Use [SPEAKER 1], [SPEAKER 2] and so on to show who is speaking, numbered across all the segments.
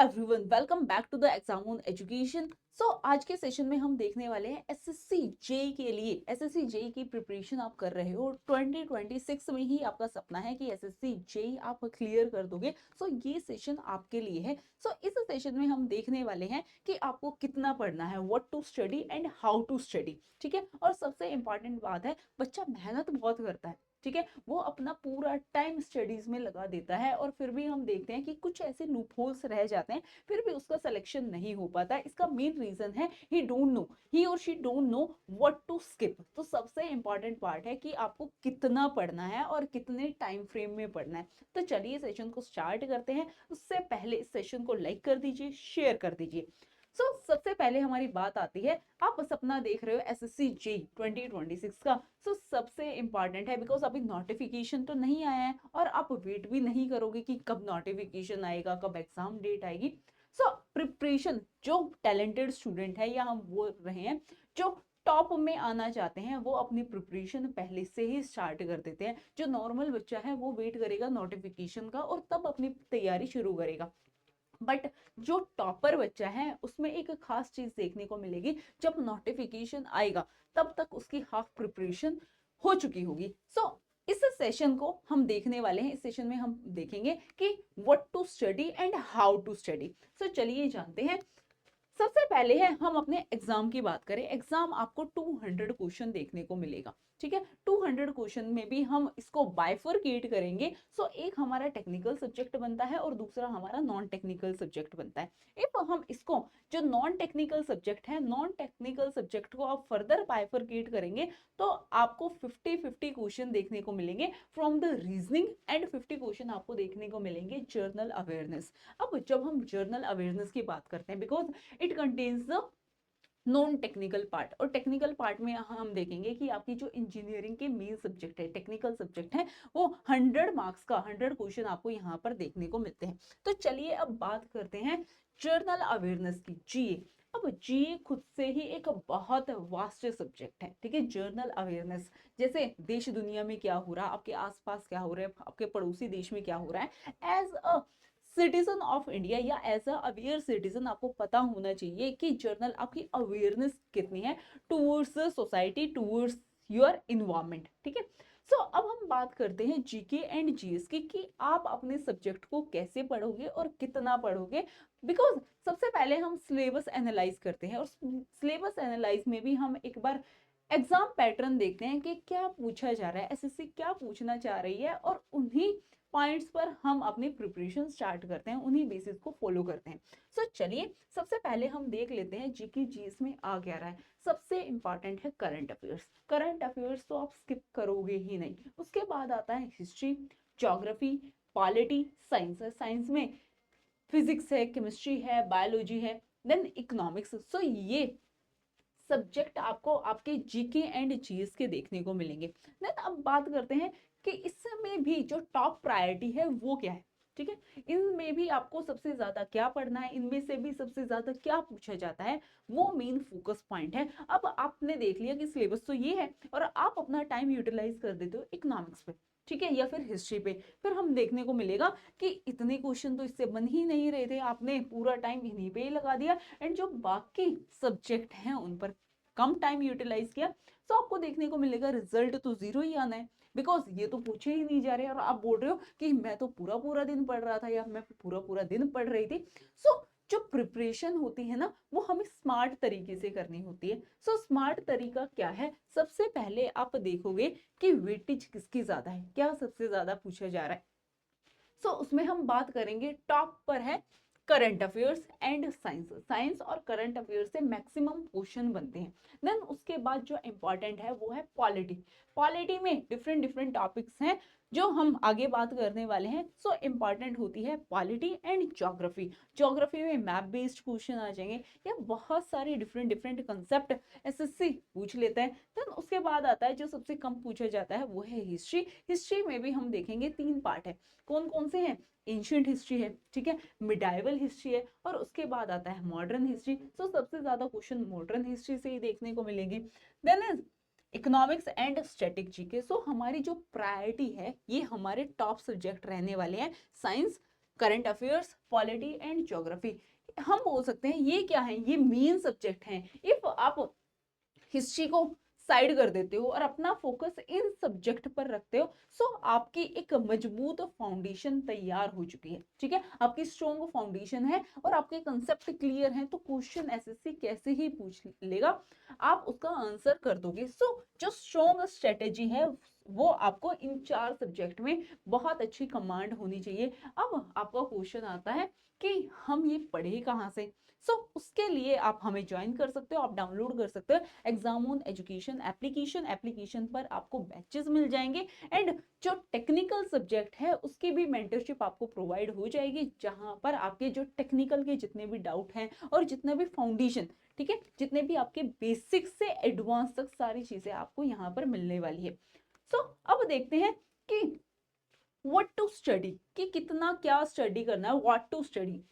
[SPEAKER 1] Everyone, welcome back to the exam on education. आज के session में हम देखने वाले हैं एसएससी जेई के लिए। एसएससी जेई की प्रिपरेशन आप कर रहे हो, 2026 में ही आपका सपना है कि एसएससी जेई आप क्लियर कर दोगे। ये सेशन आपके लिए है। इस सेशन में हम देखने वाले हैं कि आपको कितना पढ़ना है, what to study and how to study. ठीक है, और सबसे इंपॉर्टेंट बात है, बच्चा मेहनत बहुत करता है। ठीक है, वो अपना पूरा टाइम स्टडीज में लगा देता है और फिर भी हम देखते हैं कि कुछ ऐसे लूप होल्स रह जाते हैं, फिर भी उसका सिलेक्शन नहीं हो पाता। इसका मेन रीजन है ही और she don't know what to skip. तो सबसे इंपॉर्टेंट पार्ट है कि आपको कितना पढ़ना है और कितने टाइम फ्रेम में पढ़ना है। तो चलिए सेशन को स्टार्ट करते हैं। उससे पहले इस सेशन को लाइक कर दीजिए, शेयर कर दीजिए। सबसे पहले हमारी बात आती है, आप सपना देख रहे हो एसएससी जेई 2026 का। सबसे इंपॉर्टेंट है, बिकॉज अभी नोटिफिकेशन तो नहीं आया है और आप वेट भी नहीं करोगे कि कब नोटिफिकेशन आएगा, कब एग्जाम डेट आएगी। प्रिपरेशन, जो टैलेंटेड स्टूडेंट है या हम बोल रहे हैं जो टॉप में आना चाहते हैं, वो अपनी प्रिपरेशन पहले से ही स्टार्ट कर देते हैं। जो नॉर्मल बच्चा है वो वेट करेगा नोटिफिकेशन का और तब अपनी तैयारी शुरू करेगा। बट जो टॉपर बच्चा है उसमें एक खास चीज देखने को मिलेगी, जब नोटिफिकेशन आएगा तब तक उसकी हाफ प्रिपरेशन हो चुकी होगी। इस सेशन को हम देखने वाले हैं। इस सेशन में हम देखेंगे कि what to study and how to study. चलिए जानते हैं। सबसे पहले है, हम अपने एग्जाम की बात करें। एग्जाम आपको 200 क्वेश्चन देखने को मिलेगा। ठीक है, 200 क्वेश्चन में भी हम इसको बाइफरकेट करेंगे। एक हमारा टेक्निकल सब्जेक्ट बनता है और दूसरा हमारा नॉन टेक्निकल सब्जेक्ट बनता है। इफ हम इसको, जो नॉन टेक्निकल सब्जेक्ट है, नॉन टेक्निकल सब्जेक्ट को आप फर्दर बाइफरकेट करेंगे तो आपको 50-50 क्वेश्चन देखने को मिलेंगे from the reasoning and 50 question आपको देखने को मिलेंगे जर्नल अवेयरनेस। अब जब हम जर्नल अवेयरनेस की बात करते हैं, because it contains the non technical part, और टेक्निकल पार्ट में हम देखेंगे कि आपकी जो इंजीनियरिंग के मेन सब्जेक्ट है, टेक्निकल सब्जेक्ट है, वो 100 मार्क्स का 100 क्वेश्चन आपको यहाँ पर देखने को मिलते हैं। तो चलिए अब बात करते हैं जर्नल अवेयरनेस की, जीए। अब जीए खुद से ही एक बहुत वास्ट सब्जेक्ट है। ठीक है, जर्नल अवेयरनेस, जैसे देश दुनिया में क्या हो रहा है, आपके आसपास क्या हो रहा है, आपके पड़ोसी देश में क्या हो रहा है, as a citizen of India या एज अ अवेयर सिटीजन आपको पता होना चाहिए कि जर्नल आपकी अवेयरनेस कितनी है towards the society, towards your environment. ठीक है, अब हम बात करते हैं जीके एंड जीएस की, कि आप अपने सब्जेक्ट को कैसे पढ़ोगे और कितना पढ़ोगे। बिकॉज सबसे पहले हम सिलेबस एनालाइज करते हैं और सिलेबस एनालाइज में भी हम एक बार एग्जाम पैटर्न देखते हैं कि क्या पूछा जा रहा है, एसएससी क्या पूछना चाह रही है, और उन्हीं पॉइंट्स पर हम अपनी प्रिपरेशन स्टार्ट करते हैं, उन्हीं बेसिस को फॉलो करते हैं। चलिए सबसे पहले हम देख लेते हैं जीके जीएस में आ क्या रहा है। सबसे इंपॉर्टेंट है करंट अफेयर्स। करंट अफेयर्स तो आप स्किप करोगे ही नहीं। उसके बाद आता है history, geography, polity, science. Science में फिजिक्स है, केमिस्ट्री है, बायोलॉजी है, देन इकोनॉमिक्स। ये सब्जेक्ट आपको आपके जीके एंड जीएस के देखने को मिलेंगे। देन अब बात करते हैं कि इसमें भी जो टॉप प्रायोरिटी है वो क्या है। ठीक है, इनमें भी आपको सबसे ज्यादा क्या पढ़ना है, इनमें से भी सबसे ज्यादा क्या पूछा जाता है, वो मेन फोकस पॉइंट है। अब आपने देख लिया कि सिलेबस तो ये है और आप अपना टाइम यूटिलाइज कर देते हो इकोनॉमिक्स पे, ठीक है, या फिर हिस्ट्री पे, फिर हम देखने को मिलेगा कि इतने क्वेश्चन तो इससे बन ही नहीं रहे थे, आपने पूरा टाइम इन्हीं पे ही लगा दिया, एंड जो बाकी सब्जेक्ट हैं उन पर कम टाइम यूटिलाइज किया। आपको देखने को मिलेगा रिजल्ट तो जीरो ही आना है, बिकॉज ये तो पूछे ही नहीं जा रहे और आप बोल रहे हो कि मैं तो पूरा पूरा दिन पढ़ रहा था या मैं पूरा पूरा दिन पढ़ रही थी। जो प्रिपरेशन होती है ना, वो हमें स्मार्ट तरीके से करनी होती है। स्मार्ट तरीका क्या है, सबसे पहले आप देखोगे कि वेटेज किसकी ज्यादा है, क्या सबसे ज्यादा पूछा जा रहा है। उसमें हम बात करेंगे, टॉप पर है current affairs and science. Science और करंट अफेयर्स से मैक्सिमम क्वेश्चन बनते हैं। देन उसके बाद जो इंपॉर्टेंट है वो है पॉलिटी। पॉलिटी में डिफरेंट डिफरेंट टॉपिक्स हैं जो हम आगे बात करने वाले हैं। इंपॉर्टेंट होती है पॉलिटी एंड ज्योग्राफी। ज्योग्राफी में मैप बेस्ड क्वेश्चन आ जाएंगे या बहुत सारे डिफरेंट डिफरेंट कंसेप्ट एसएससी पूछ लेता है। देन उसके बाद आता है जो सबसे कम पूछा जाता है वो है हिस्ट्री। हिस्ट्री में भी हम देखेंगे 3 पार्ट है। कौन कौन से हैं, एंशियंट हिस्ट्री है, ठीक है, मिडाइवल हिस्ट्री है, और उसके बाद आता है मॉडर्न हिस्ट्री। सबसे ज्यादा क्वेश्चन मॉडर्न हिस्ट्री से ही देखने को मिलेंगे। Then is economics and static GK. हमारी जो प्रायोरिटी है, ये हमारे टॉप सब्जेक्ट रहने वाले हैं, science, current affairs, polity and geography. हम बोल सकते हैं ये क्या है, ये मेन सब्जेक्ट हैं। इफ आप हिस्ट्री को साइड कर देते हो और अपना फोकस इन सब्जेक्ट पर रखते हो, सो आपकी एक मजबूत फाउंडेशन तैयार हो चुकी है। ठीक है, आपकी स्ट्रॉन्ग फाउंडेशन है और आपके कंसेप्ट क्लियर हैं, तो क्वेश्चन एसएससी कैसे ही पूछ लेगा, आप उसका आंसर कर दोगे। सो जो स्ट्रॉन्ग स्ट्रेटेजी है वो आपको इन 4 सब्जेक्ट में बहुत अच्छी कमांड होनी चाहिए। अब आपका क्वेश्चन आता है कि हम ये पढ़े कहाँ से। उसके लिए आप हमें ज्वाइन कर सकते हो, आप डाउनलोड कर सकते हो exam on education application. Application पर आपको बैचेस मिल जाएंगे एंड जो टेक्निकल सब्जेक्ट है उसकी भी मेंटरशिप आपको प्रोवाइड हो जाएगी, जहां पर आपके जो टेक्निकल के जितने भी डाउट हैं और जितना भी फाउंडेशन, ठीक है, जितने भी आपके बेसिक से एडवांस तक सारी चीजें आपको यहाँ पर मिलने वाली है। अब देखते हैं कि व्हाट टू स्टडी, कि कितना क्या स्टडी करना है, व्हाट टू स्टडी।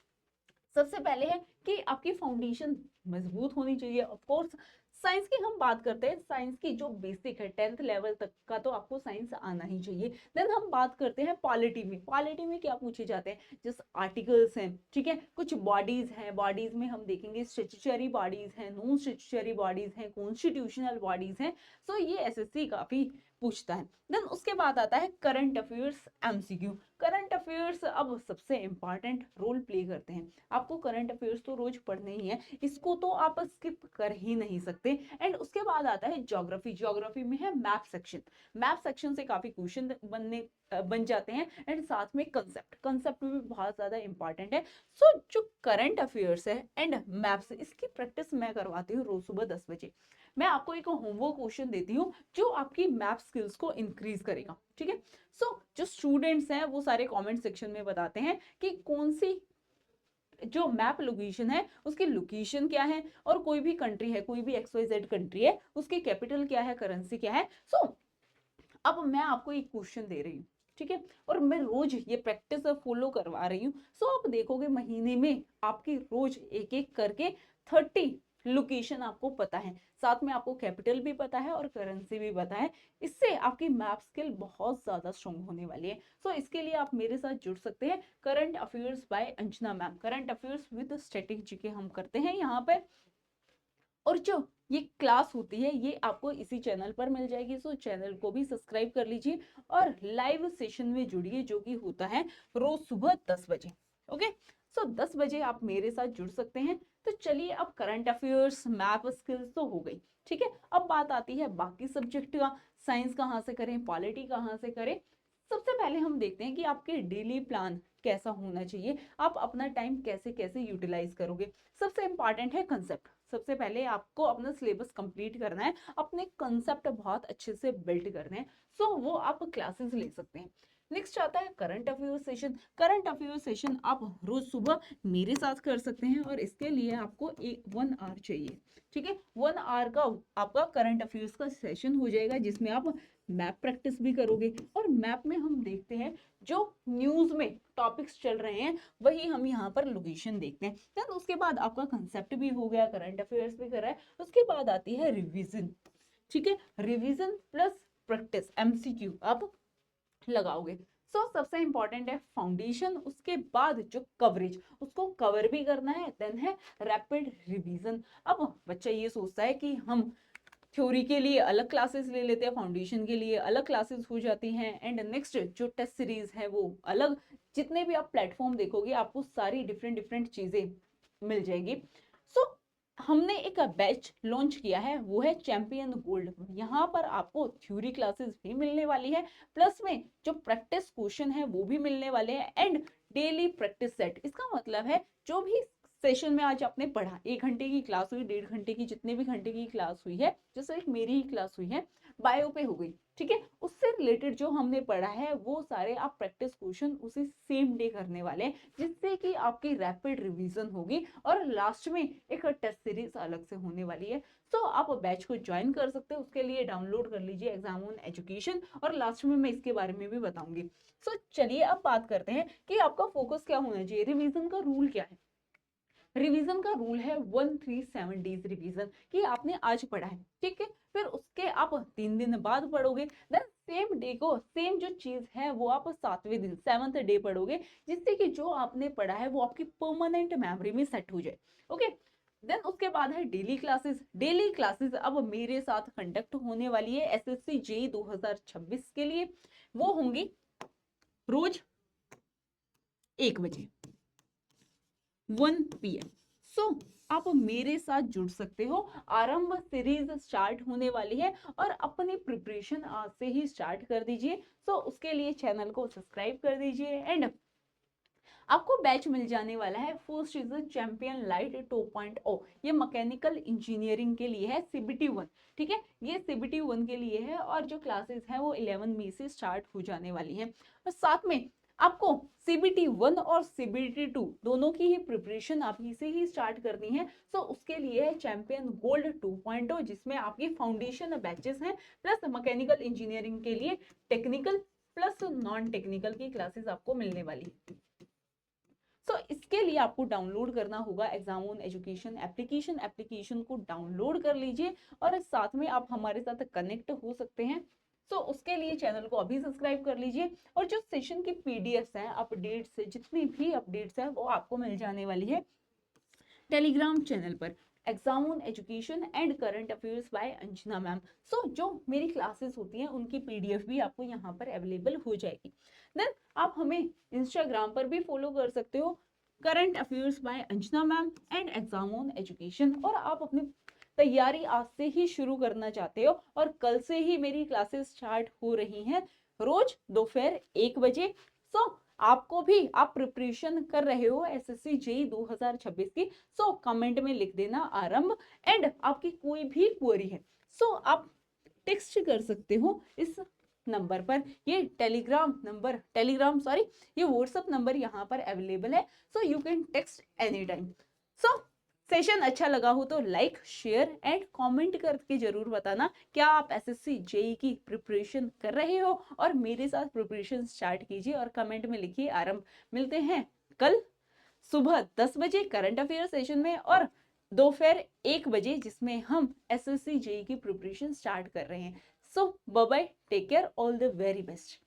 [SPEAKER 1] सबसे पहले है कि आपकी फाउंडेशन मजबूत होनी चाहिए। ऑफ कोर्स साइंस की हम बात करते हैं, साइंस की जो बेसिक है 10th लेवल तक का तो आपको साइंस आना ही चाहिए। देन हम बात करते हैं पॉलिटी में। पॉलिटी में क्या पूछे जाते हैं, जैसे आर्टिकल्स हैं, ठीक है, कुछ बॉडीज हैं, बॉडीज में हम देखेंगे स्टैट्यूटरी बॉडीज हैं, नॉन स्टैट्यूटरी बॉडीज हैं, कॉन्स्टिट्यूशनल बॉडीज हैं। सो ये एसएससी काफी पूछता है। देन उसके बाद आता है current affairs MCQ. Current affairs अब सबसे इंपॉर्टेंट रोल प्ले करते हैं। आपको करंट अफेयर्स तो रोज पढ़ने ही है, इसको तो आप स्किप कर ही नहीं सकते। एंड उसके बाद आता है ज्योग्राफी। ज्योग्राफी में है मैप सेक्शन। मैप सेक्शन से काफी क्वेश्चन बन जाते हैं एंड साथ में कंसेप्ट, कंसेप्ट भी बहुत ज्यादा इंपॉर्टेंट है। जो करंट अफेयर्स है एंड मैप्स, इसकी प्रैक्टिस मैं करवाती हूँ रोज सुबह 10 बजे। मैं आपको एक होमवर्क क्वेश्चन देती हूँ जो आपकी मैप स्किल्स को इंक्रीज करेगा। ठीक है, जो स्टूडेंट्स हैं वो सारे कमेंट सेक्शन में बताते हैं कि कौन सी जो मैप लोकेशन है उसकी लोकेशन क्या है, और कोई भी कंट्री है, कोई भी XYZ कंट्री है, उसकी कैपिटल क्या है, करेंसी क्या है। अब मैं आपको एक क्वेश्चन दे रही हूँ, ठीक है, और मैं रोज ये प्रैक्टिस फॉलो करवा रही हूँ। आप देखोगे महीने में आपकी रोज एक एक करके 30 लोकेशन आपको पता है, साथ में आपको कैपिटल भी पता है और करेंसी भी पता है। इससे आपकी मैप स्किल बहुत ज्यादा स्ट्रॉन्ग होने वाली है। इसके लिए आप मेरे साथ जुड़ सकते हैं। Current affairs by Anjana ma'am, current affairs with strategy के हम करते हैं यहाँ पे। और जो ये क्लास होती है ये आपको इसी चैनल पर मिल जाएगी। चैनल को भी सब्सक्राइब कर लीजिए और लाइव सेशन में जुड़िए, जो कि होता है रोज सुबह 10 बजे। ओके, 10 बजे आप मेरे साथ जुड़ सकते हैं। तो चलिए, अब करंट अफेयर्स, मैप स्किल्स तो हो गई, ठीक है। अब बात आती है बाकी सब्जेक्ट का, साइंस कहाँ से करें, पॉलिटी कहाँ से करें। सबसे पहले हम देखते हैं कि आपके डेली प्लान कैसा होना चाहिए, आप अपना टाइम कैसे कैसे यूटिलाइज करोगे। सबसे इंपॉर्टेंट है कंसेप्ट। सबसे पहले आपको अपना सिलेबस कंप्लीट करना है, अपने कंसेप्ट बहुत अच्छे से बिल्ड करने हैं। वो आप क्लासेस ले सकते हैं। नेक्स्ट आता है current affair session. Current affair session आप रोज सुबह मेरे साथ कर सकते हैं और इसके लिए आपको 1 आवर चाहिए। ठीक है, 1 आवर का आपका करंट अफेयर्स का सेशन हो जाएगा, जिसमें आप मैप प्रैक्टिस भी करोगे। और मैप में हम देखते हैं जो न्यूज में टॉपिक्स चल रहे हैं वही हम यहाँ पर लोकेशन देखते हैं। देन उसके बाद आपका कंसेप्ट भी हो गया, करंट अफेयर्स भी कर रहा है। उसके बाद आती है रिवीजन। ठीक है, रिवीजन प्लस प्रैक्टिस, एमसीक्यू आप लगाओगे। सबसे इंपॉर्टेंट है फाउंडेशन, उसके बाद जो कवरेज, उसको कवर भी करना है। देन है रैपिड रिवीजन। अब बच्चा ये सोचता है कि हम थ्योरी के लिए अलग क्लासेस ले लेते हैं, फाउंडेशन के लिए अलग क्लासेस हो जाती हैं, एंड नेक्स्ट जो टेस्ट सीरीज है वो अलग। जितने भी आप प्लेटफॉर्म देखोगे आपको सारी डिफरेंट डिफरेंट चीजें मिल जाएगी। हमने एक बैच लॉन्च किया है, वो है चैंपियन गोल्ड। यहाँ पर आपको थ्योरी क्लासेस भी मिलने वाली है, प्लस में जो प्रैक्टिस क्वेश्चन है वो भी मिलने वाले हैं, एंड डेली प्रैक्टिस सेट। इसका मतलब है जो भी सेशन में आज आपने पढ़ा, 1 घंटे की क्लास हुई, 1.5 घंटे की, जितने भी घंटे की क्लास हुई है, जैसे एक मेरी ही क्लास हुई है, बायो पे हो गई, ठीक है, उससे रिलेटेड जो हमने पढ़ा है वो सारे आप प्रैक्टिस क्वेश्चन उसी सेम डे करने वाले हैं, जिससे कि आपकी रैपिड रिवीजन होगी और लास्ट में एक टेस्ट सीरीज अलग से होने वाली है। आप बैच को ज्वाइन कर सकते हैं, उसके लिए डाउनलोड कर लीजिए एग्जाम ऑन एजुकेशन, और लास्ट में मैं इसके बारे में भी बताऊंगी। चलिए अब बात करते हैं कि आपका फोकस क्या होना चाहिए। रिवीजन का रूल क्या है। रिवीजन का रूल है 137 डेज रिवीजन, कि आपने आज पढ़ा है, ठीक है, फिर उसके आप 3 दिन बाद पढ़ोगे। देन सेम डे को सेम जो चीज है वो आप 7वें दिन 7th डे पढ़ोगे, जिससे कि जो आपने पढ़ा है वो आपकी परमानेंट मेमोरी में सेट हो जाए। ओके, देन उसके बाद है डेली क्लासेस। डेली क्लासेस अब मेरे साथ कंडक्ट होने वाली है एसएससी जेई 2026 के लिए। वो होंगी रोज 1 बजे 1 PM। सो आप मेरे साथ जुड़ सकते हो। आरंभ सीरीज स्टार्ट होने वाली है और अपनी प्रिपरेशन आज से ही स्टार्ट कर दीजिए। सो उसके लिए चैनल को सब्सक्राइब कर दीजिए एंड आपको बैच मिल जाने वाला है फर्स्ट इज चैंपियन लाइट 2.0। ये मैकेनिकल इंजीनियरिंग के लिए है, CBT 1। ठीक है, ये CBT 1 के लिए है और जो क्लासेस हैं वो 11 मई से स्टार्ट हो जाने वाली हैं। और साथ में आपको CBT 1 और CBT 2 दोनों की ही प्रिपरेशन अभी से ही स्टार्ट करनी है। तो उसके लिए है चैंपियन गोल्ड 2.0, जिसमें आपकी फाउंडेशन बैचेस हैं, प्लस मैकेनिकल इंजीनियरिंग के लिए टेक्निकल प्लस नॉन टेक्निकल की क्लासेस आपको मिलने वाली है। तो इसके लिए आपको डाउनलोड करना होगा exam on education application. Application को डाउनलोड कर लीजिए और साथ में आप हमारे साथ कनेक्ट हो सकते हैं। तो उसके लिए चैनल को अभी सब्सक्राइब कर लीजिए और जो सेशन की पीडीएफ्स हैं, अपडेट्स से जितनी भी अपडेट्स हैं वो आपको मिल जाने वाली है टेलीग्राम चैनल पर, exam on education and current affairs by Anjana ma'am. So जो मेरी क्लासेस होती हैं उनकी पीडीएफ भी आपको यहाँ पर अवेलेबल हो जाएगी। देन आप हमें इंस्टाग्राम पर भी फॉलो कर सकते हो, current affairs by Anjana ma'am and exam on education. और आप अपनी तैयारी आज से ही शुरू करना चाहते हो और कल से ही मेरी क्लासेस स्टार्ट हो रही हैं रोज दोपहर 1 बजे। सो आपको भी, आप प्रिपरेशन कर रहे हो एसएससी जेई 2026 की, सो कमेंट में लिख देना आरंभ एंड आपकी कोई भी क्वेरी है सो आप टेक्स्ट कर सकते हो इस नंबर पर। ये ये व्हाट्सएप नंबर यहाँ पर अवेलेबल है, so you can text any time. So session अच्छा लगा हो तो लाइक शेयर एंड कमेंट करके जरूर बताना क्या आप एसएससी जेई की प्रिपरेशन कर रहे हो, और मेरे साथ प्रिपरेशन स्टार्ट कीजिए और कमेंट में लिखिए आरंभ। मिलते हैं कल सुबह 10 बजे करंट अफेयर सेशन में और दोपहर 1 बजे जिसमें हम एसएससी जेई की प्रिपरेशन स्टार्ट कर रहे हैं। So bye bye, take care, all the very best.